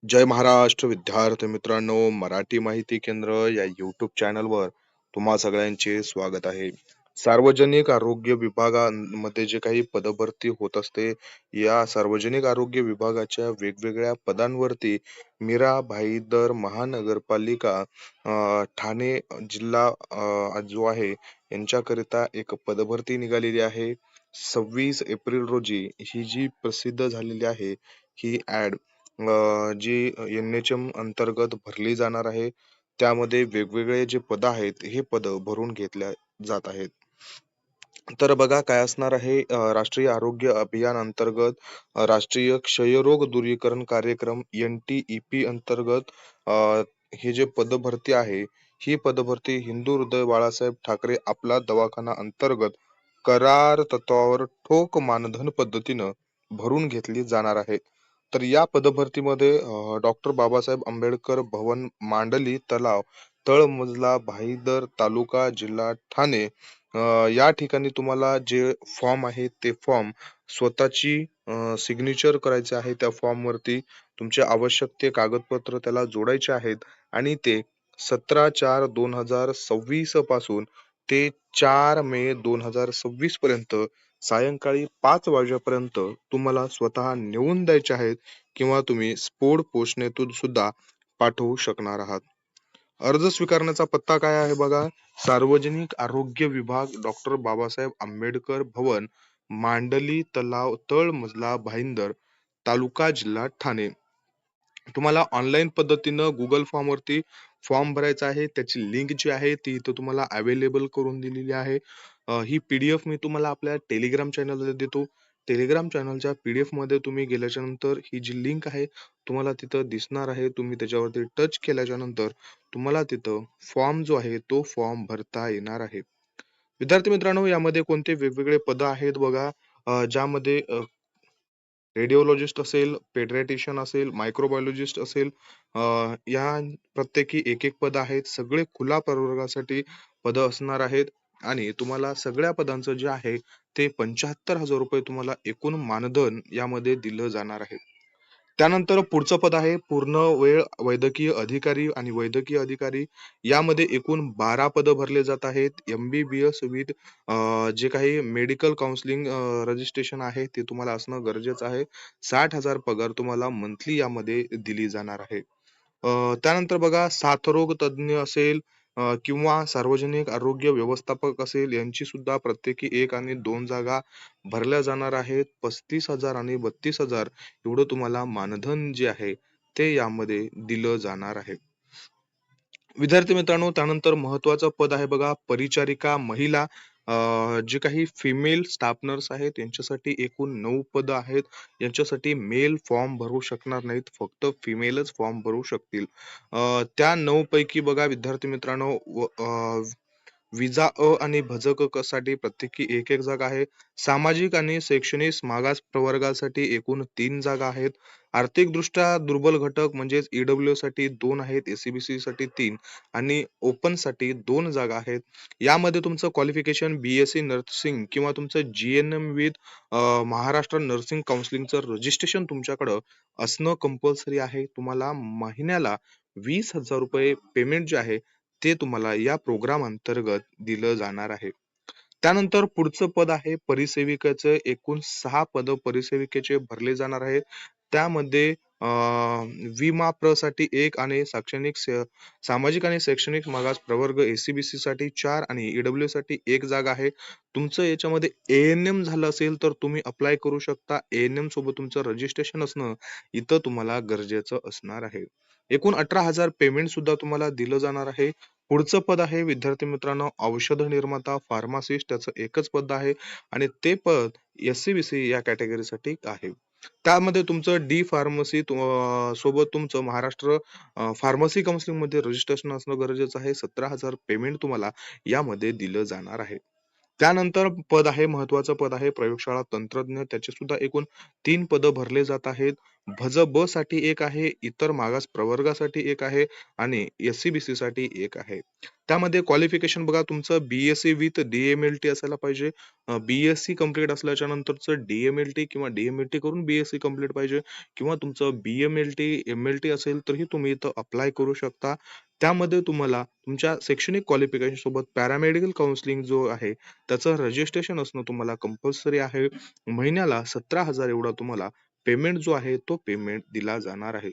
जय महाराष्ट्र विद्यार्थी मित्रांनो, मराठी माहिती केंद्र या युट्यूब चॅनलवर तुम्हा सगळ्यांचे स्वागत आहे. सार्वजनिक आरोग्य विभागामध्ये जे काही पदभरती होत असते, या सार्वजनिक आरोग्य विभागाच्या वेगवेगळ्या पदांवरती मीरा भाईदर महानगरपालिका ठाणे जिल्हा जो आहे यांच्याकरिता एक पदभरती निघालेली आहे. 26 एप्रिल रोजी ही जी प्रसिद्ध झालेली आहे ही ऍड जी NHM अंतर्गत भरली जाणार आहे. त्यामध्ये वेगवेगळे जे पद आहेत, हे पद भरून घेतल्या जात आहेत. तर बघा काय असणार आहे, राष्ट्रीय आरोग्य अभियान अंतर्गत राष्ट्रीय क्षयरोग दूरीकरण कार्यक्रम NTEP अंतर्गत हे जे पदभरती आहे, ही पदभरती हिंदू हृदय बाळासाहेब ठाकरे आपला दवाखाना अंतर्गत करार तत्वावर ठोक मानधन पद्धतीनं भरून घेतली जाणार आहे. तर या पदभरतीमध्ये डॉक्टर बाबासाहेब आंबेडकर भवन, मांडली तलाव, तळमजला, भाईदर तालुका, जिल्हा ठाणे या ठिकाणी तुम्हाला जे फॉर्म आहे ते फॉर्म स्वतःची सिग्नेचर करायचे आहे. त्या फॉर्म वरती तुमचे आवश्यक ते कागदपत्र त्याला जोडायचे आहेत आणि ते 17/4/2026 पासून ते 4 मे 2026 पर्यंत सायंकाळी 5 वाजेपर्यंत तुम्हाला स्वतः नेऊन द्यायचे आहेत किंवा तुम्ही स्पीड पोस्टनेतून सुद्धा पाठवू शकणार आहात. अर्ज स्वीकारण्याचा पत्ता काय आहे बघा. सार्वजनिक आरोग्य विभाग, डॉक्टर बाबासाहेब आंबेडकर भवन, मांडली तलाव, तळ मजला, भाईंदर तालुका, जिल्हा ठाणे. तुम्हाला ऑनलाईन पद्धतीनं गुगल फॉर्म वरती फॉर्म भरायचा आहे. त्याची लिंक जी आहे ती इथं तुम्हाला अवेलेबल करून दिलेली आहे. ही PDF मी तुम्हाला आपल्या टेलिग्राम चॅनलला देतो. टेलिग्राम चॅनलच्या PDF मध्ये तुम्ही गेल्याच्या नंतर ही जी लिंक आहे तुम्हाला तिथं दिसणार आहे. तुम्ही त्याच्यावरती टच केल्याच्या नंतर तुम्हाला तिथं फॉर्म जो आहे तो फॉर्म भरता येणार आहे. विद्यार्थी मित्रांनो, यामध्ये कोणते वेगवेगळे पद आहेत बघा. ज्यामध्ये रेडिओलॉजिस्ट असेल, पेडियाट्रिशियन असेल, मायक्रोबायोलॉजिस्ट असेल, या प्रत्येकी एक एक पद आहेत. सगळे खुला प्रवर्गासाठी पद असणार आहेत आणि तुम्हाला सगळ्या पदांचं जे आहे ते 75,000 रुपये तुम्हाला एकूण मानधन यामध्ये दिलं जाणार आहे. त्यानंतर पुढचं पद आहे पूर्ण वेळ वैद्यकीय अधिकारी आणि वैद्यकीय अधिकारी. यामध्ये एकूण 12 पदं भरले जात आहेत. MBBS विथ जे काही मेडिकल काउन्सिलिंग रजिस्ट्रेशन आहे ते तुम्हाला असणं गरजेचं आहे. 60,000 पगार तुम्हाला मंथली यामध्ये दिली जाणार आहे. त्यानंतर बघा साथरोग तज्ञ असेल किंवा सार्वजनिक आरोग्य व्यवस्थापक असेल, यांची सुद्धा प्रत्येकी 1 आणि 2 जागा भरल्या जाणार आहेत. 35,000 आणि 32,000 एवढं तुम्हाला मानधन जे आहे ते यामध्ये दिलं जाणार आहे. विद्यार्थी मित्रांनो, त्यानंतर महत्वाचं पद आहे बघा परिचारिका महिला. जे काही फिमेल स्टाफ नर्स आहेत यांच्यासाठी एकूण 9 पद आहेत. यांच्यासाठी मेल फॉर्म भरू शकणार नाहीत, फक्त फिमेलच फॉर्म भरू शकतील. त्या 9 पैकी बघा विद्यार्थी मित्रांनो, विजा अ आणि भजक क साठी प्रत्येकी एक एक जागा आहे. सामाजिक आणि शैक्षणिक मागास प्रवर्गासाठी एकूण 3 जागा आहेत. आर्थिकदृष्ट्या दुर्बल घटक म्हणजेच EWS साठी 2 आहेत, SCBC साठी 3 आणि ओपन साठी 2 जागा आहेत. यामध्ये तुमचं क्वालिफिकेशन BSc नर्सिंग किंवा तुमचं GNM विथ महाराष्ट्र नर्सिंग काउन्सिलिंगचं रजिस्ट्रेशन तुमच्याकडं असणं कंपल्सरी आहे. तुम्हाला महिन्याला 20,000 रुपये पेमेंट जे आहे ते तुम्हाला या प्रोग्राम अंतर्गत दिलं जाणार आहे. त्यानंतर पुढचं पद आहे परिसेविकेचे. एकूण 6 पद परिसेविकेचे भरले जाणार आहेत. त्यामध्ये विमा प्र साठी 1 आणि सामाजिक आणि शैक्षणिक मागास प्रवर्ग SCBC साठी 4 आणि EWS साठी 1 जागा आहे. तुमचं याच्यामध्ये ANM झालं असेल तर तुम्ही अप्लाय करू शकता. ANM सोबत तुमचं रजिस्ट्रेशन असणं इथं तुम्हाला गरजेचं असणार आहे. एकूण 18,000 पेमेंट सुद्धा तुम्हाला दिलं जाणार आहे. पुढचं पद आहे विद्यार्थी मित्रांनो औषध निर्माता फार्मासिस्ट. त्याचं एकच पद आहे आणि ते पद SCBC या कॅटेगरीसाठी आहे. त्यामध्ये तुमचं डी फार्मसी सोबत तुमचं महाराष्ट्र फार्मसी काउन्सिलिंग मध्ये रजिस्ट्रेशन असणं गरजेचं आहे. 17,000 पेमेंट तुम्हाला यामध्ये दिलं जाणार आहे. त्यानंतर पद आहे महत्वाचं पद आहे प्रयोगशाळा तंत्रज्ञ. त्याचे सुद्धा एकूण 3 पद भरले जात आहेत. भज ब साठी एक आहे, इतर मागास प्रवर्गासाठी एक आहे आणि SC-BC साठी एक आहे. त्यामध्ये क्वालिफिकेशन बघा तुमचं BSc विथ DMLT असायला पाहिजे. BSc कंप्लीट असल्याच्या नंतरचं DMLT किंवा DMLT करून BSc कंप्लीट पाहिजे किंवा तुमचं BMLT, MLT असेल तरीही तुम्ही इथं अप्लाय करू शकता. त्यामध्ये तुम्हाला तुमच्या शैक्षणिक क्वालिफिकेशन सोबत पॅरामेडिकल काउन्सिलिंग जो आहे त्याचं रजिस्ट्रेशन असणं तुम्हाला कंपल्सरी आहे. महिन्याला 17,000 एवढा तुम्हाला पेमेंट जो आहे तो पेमेंट दिला जाणार आहे.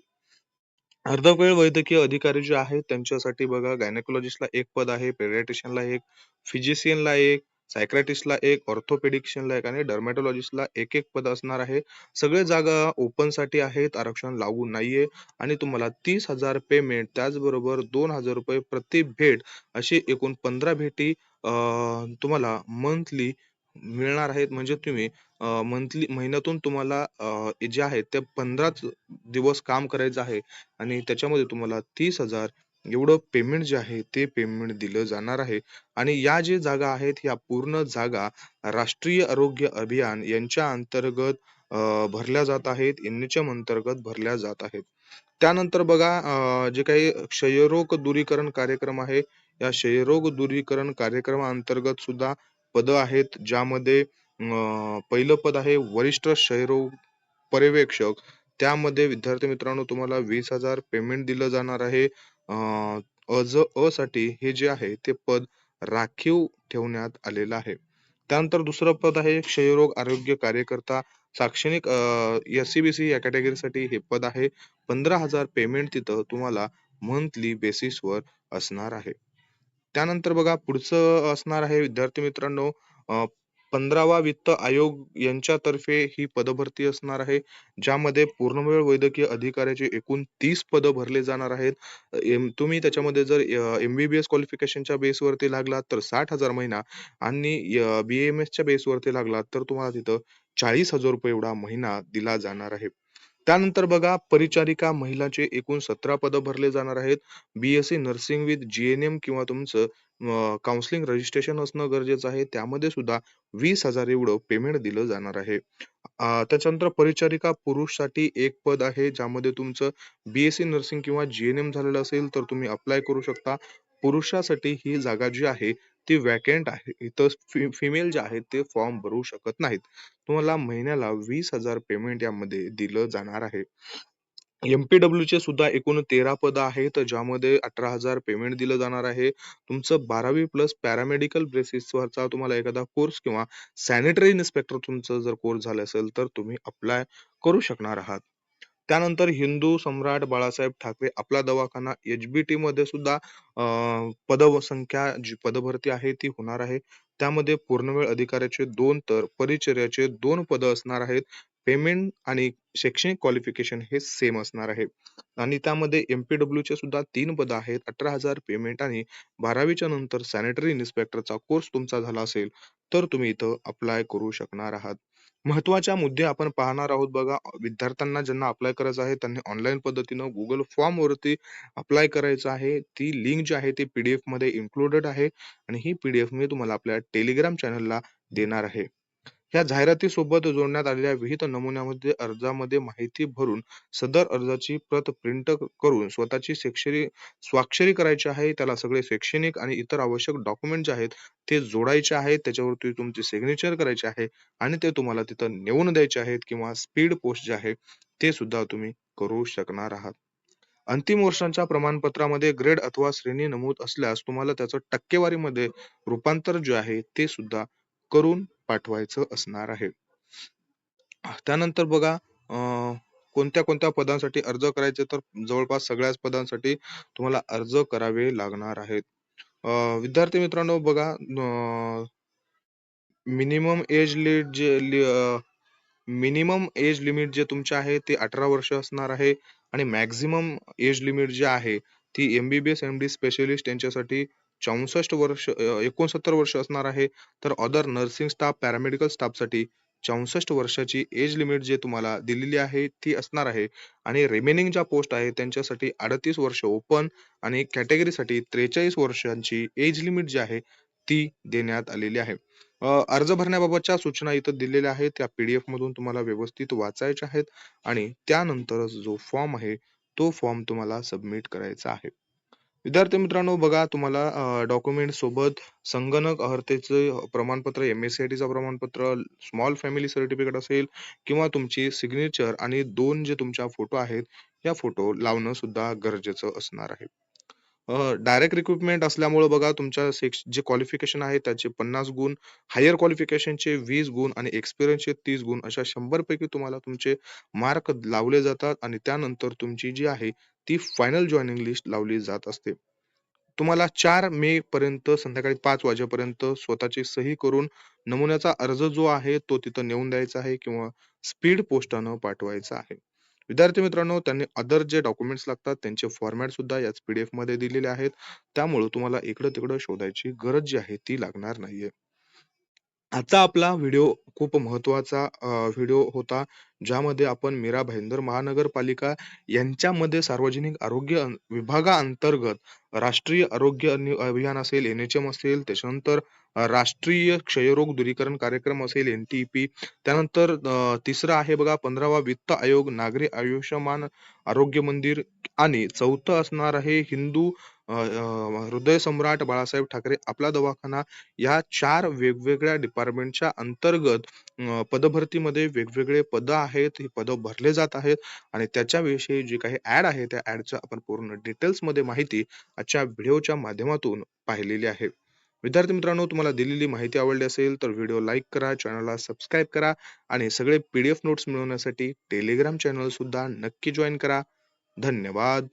अर्धवेळ वैद्यकीय अधिकारी जे आहेत त्यांच्यासाठी बघा गायनेकोलॉजिस्टला एक पद आहे, पेडियाट्रिशियनला एक, फिजिशियनला एक, सायक्रॅटिस्टला एक, ऑर्थोपेडिशियनला एक आणि डर्मॅटॉलॉजिस्टला एक एक पद असणार आहे. सगळे जागा ओपन साठी आहेत, आरक्षण लागू नाहीये आणि तुम्हाला 30,000 पेमेंट त्याचबरोबर 2,000 रुपये प्रति भेट अशी एकूण 15 भेटी तुम्हाला मंथली मिळणार आहेत. म्हणजे तुम्ही मंथली महिन्यातून तुम्हाला जे आहे ते 15च दिवस काम करायचं आहे आणि त्याच्यामध्ये तुम्हाला 30,000 एवढं पेमेंट जे आहे ते पेमेंट दिलं जाणार आहे. आणि या जे जागा आहेत या पूर्ण जागा राष्ट्रीय आरोग्य अभियान यांच्या अंतर्गत भरल्या जात आहेत. NHM अंतर्गत भरल्या जात आहेत. त्यानंतर बघा जे काही क्षयरोग दूरीकरण कार्यक्रम आहे, या क्षयरोग दूरीकरण कार्यक्रमाअंतर्गत सुद्धा पदं आहेत, ज्यामध्ये पहिलं पद आहे वरिष्ठ क्षयरोग पर्यवेक्षक. त्यामध्ये विद्यार्थी मित्रांनो तुम्हाला 20,000 पेमेंट दिलं जाणार आहे. अ साठी हे जे आहे ते पद राखीव ठेवण्यात आलेलं आहे. त्यानंतर दुसरं पद आहे क्षयरोग आरोग्य कार्यकर्ता. शैक्षणिक SC-BC या कॅटेगरीसाठी हे पद आहे. 15,000 पेमेंट तिथं तुम्हाला मंथली बेसिसवर असणार आहे. त्यानंतर बघा पुढचं असणार आहे विद्यार्थी मित्रांनो 15वा वित्त आयोग यांच्यातर्फे ही पदभरती असणार आहे. ज्यामध्ये पूर्णवेळ वैद्यकीय अधिकाऱ्याचे एकूण 30 पदं भरले जाणार आहेत. तुम्ही त्याच्यामध्ये जर MBBS क्वालिफिकेशनच्या बेसवरती लागलात तर 60,000 महिना आणि BAMS बेसवरती लागलात तर तुम्हाला तिथं 40,000 रुपये एवढा महिना दिला जाणार आहे. त्यानंतर बघा परिचारिका महिलाचे एकूण 17 पदं भरले जाणार आहेत. BSc नर्सिंग विथ GNM किंवा तुमचं काउन्सिलिंग रजिस्ट्रेशन असणं गरजेचं आहे. त्यामध्ये सुद्धा 20,000 एवढं पेमेंट दिलं जाणार आहे. त्याच्यानंतर परिचारिका पुरुषसाठी एक पद आहे, ज्यामध्ये तुमचं BSc नर्सिंग किंवा GNM झालेलं असेल तर तुम्ही अप्लाय करू शकता. पुरुषासाठी ही जागा जी आहे ती व्हॅकंट आहे. इथं फिमेल जे आहेत ते फॉर्म भरू शकत नाहीत. तुम्हाला महिन्याला 20,000 पेमेंट यामध्ये दिलं जाणार आहे. MPWचे सुद्धा एकूण 13 पदं आहेत, ज्यामध्ये 18,000 पेमेंट दिलं जाणार आहे. तुमचं 12वी प्लस पॅरामेडिकल बेसिसवरचा तुम्हाला एखादा कोर्स किंवा सॅनिटरी इन्स्पेक्टर तुमचं जर कोर्स झाला असेल तर तुम्ही अप्लाय करू शकणार आहात. त्यानंतर हिंदू सम्राट बाळासाहेब ठाकरे आपला दवाखाना HBT मध्ये सुद्धा पदसंख्या जी पदभरती आहे ती होणार आहे. त्यामध्ये पूर्णवेळ अधिकाऱ्याचे 2 तर परिचर्याचे 2 पदं असणार आहेत. पेमेंट आणि शैक्षणिक क्वालिफिकेशन हे सेम असणार आहे. आणि त्यामध्ये MPWचे सुद्धा 3 पदं आहेत. 18,000 पेमेंट आणि 12वीच्या नंतर सॅनिटरी इन्स्पेक्टरचा कोर्स तुमचा झाला असेल तर तुम्ही इथं अप्लाय करू शकणार आहात. महत्त्वाच्या मुद्दे आपण पाहणार आहोत बघा. विद्यार्थ्यांना ज्यांना अप्लाय करायचं आहे त्यांनी ऑनलाईन पद्धतीनं Google फॉर्म वरती अप्लाय करायचं आहे. ती लिंक जी आहे ती PDF मध्ये इन्क्लुडेड आहे आणि ही PDF मी तुम्हाला आपल्या टेलिग्राम चॅनलला देणार आहे. ह्या जाहिरातीसोबत जोडण्यात आलेल्या विहित नमुन्यामध्ये अर्जामध्ये माहिती भरून सदर अर्जाची प्रत प्रिंट करून स्वतःची स्वाक्षरी करायची आहे. त्याला सगळे शैक्षणिक आणि इतर आवश्यक डॉक्युमेंट जे आहेत ते जोडायचे आहेत. त्याच्यावरती तुमची सिग्नेचर करायची आहे आणि ते तुम्हाला तिथं नेऊन द्यायचे आहेत किंवा स्पीड पोस्ट जे आहे ते सुद्धा तुम्ही करू शकणार आहात. अंतिम वर्षांच्या प्रमाणपत्रामध्ये ग्रेड अथवा श्रेणी नमूद असल्यास तुम्हाला त्याचं टक्केवारीमध्ये रूपांतर जे आहे ते सुद्धा करून पाठवायचं असणार आहे. त्यानंतर बघा कोणत्या कोणत्या पदांसाठी अर्ज करायचे तर जवळपास सगळ्याच पदांसाठी तुम्हाला अर्ज करावे लागणार आहेत. विद्यार्थी मित्रांनो बघा minimum age minimum age limit जे तुमचे आहे ते 18 वर्ष असणार आहे आणि मॅक्झिमम एज लिमिट जे आहे ती MBBS MD स्पेशलिस्ट यांच्यासाठी 64 वर्ष 69 वर्ष असणार आहे. तर अदर नर्सिंग स्टाफ पॅरामेडिकल स्टाफसाठी 64 वर्षाची एज लिमिट जे तुम्हाला दिलेली आहे ती असणार आहे आणि रिमेनिंग ज्या पोस्ट आहे त्यांच्यासाठी 38 वर्ष ओपन आणि कॅटेगरीसाठी 43 वर्षांची एज लिमिट जी आहे ती देण्यात आलेली आहे. अर्ज भरण्याबाबतच्या सूचना इथं दिलेल्या आहेत. त्या PDF मधून तुम्हाला व्यवस्थित वाचायच्या आहेत आणि त्यानंतरच जो फॉर्म आहे, तो फॉर्म तुम्हाला सबमिट करायचा आहे. विद्यार्थी मित्रांनो, बघा तुम्हाला डॉक्युमेंट सोबत संगणक अर्हतेचे प्रमाणपत्र, MSCITचं प्रमाणपत्र, स्मॉल फॅमिली सर्टिफिकेट असेल किंवा तुमची सिग्नेचर आणि 2 जे तुमच्या फोटो आहेत, या फोटो लावणं सुद्धा गरजेचं असणार आहे. डायरेक्ट रिक्रुटमेंट असल्यामुळं बघा तुमच्या जे क्वालिफिकेशन आहे त्याचे 50 गुण, हायर क्वालिफिकेशनचे 20 गुण आणि एक्सपिरियन्सचे 30 गुण अशा 100 पैकी तुम्हाला तुमचे मार्क लावले जातात आणि त्यानंतर तुमची जी आहे ती फायनल जॉइनिंग लिस्ट लावली जात असते. तुम्हाला 4 मे पर्यंत संध्याकाळी 5 वाजेपर्यंत स्वतःची सही करून नमुन्याचा अर्ज जो आहे तो तिथं नेऊन द्यायचा आहे किंवा स्पीड पोस्टानं पाठवायचा आहे. विद्यार्थी मित्रांनो, त्यांनी अदर जे डॉक्युमेंट्स लागतात त्यांचे फॉर्मॅट सुद्धा याच PDF मध्ये दिलेले आहेत. त्यामुळे तुम्हाला इकडं-तिकडं शोधायची गरज जी आहे ती लागणार नाहीये. आजचा आपला व्हिडिओ खूप महत्त्वाचा व्हिडिओ होता. ज्यामध्ये आपण मीरा भाईंदर महानगरपालिका यांच्यामध्ये सार्वजनिक आरोग्य विभागाअंतर्गत राष्ट्रीय आरोग्य अभियान असेल, NHM असेल, त्याच्यानंतर राष्ट्रीय क्षयरोग दूरीकरण कार्यक्रम असेल, NTP, त्यानंतर तिसरं आहे बघा 15वा वित्त आयोग, नागरी आयुष्यमान आरोग्य मंदिर आणि चौथं असणार आहे हिंदू हृदय सम्राट बाळासाहेब ठाकरे आपला दवाखाना. या 4 वेगवेगळ्या डिपार्टमेंटच्या अंतर्गत पदभरतीमध्ये वेगवेगळे पद आहेत. ही पदं भरले जात आहेत आणि त्याच्याविषयी जी काही ॲड आहे, त्या ॲडच्या आपण पूर्ण डिटेल्समध्ये माहिती आजच्या व्हिडिओच्या माध्यमातून पाहिलेली आहे. विद्यार्थी मित्रांनो, तुम्हाला दिलेली माहिती आवडली असेल तर व्हिडिओ लाईक करा, चॅनलला सबस्क्राईब करा आणि सगळे PDF नोट्स मिळवण्यासाठी टेलिग्राम चॅनल सुद्धा नक्की जॉइन करा. धन्यवाद.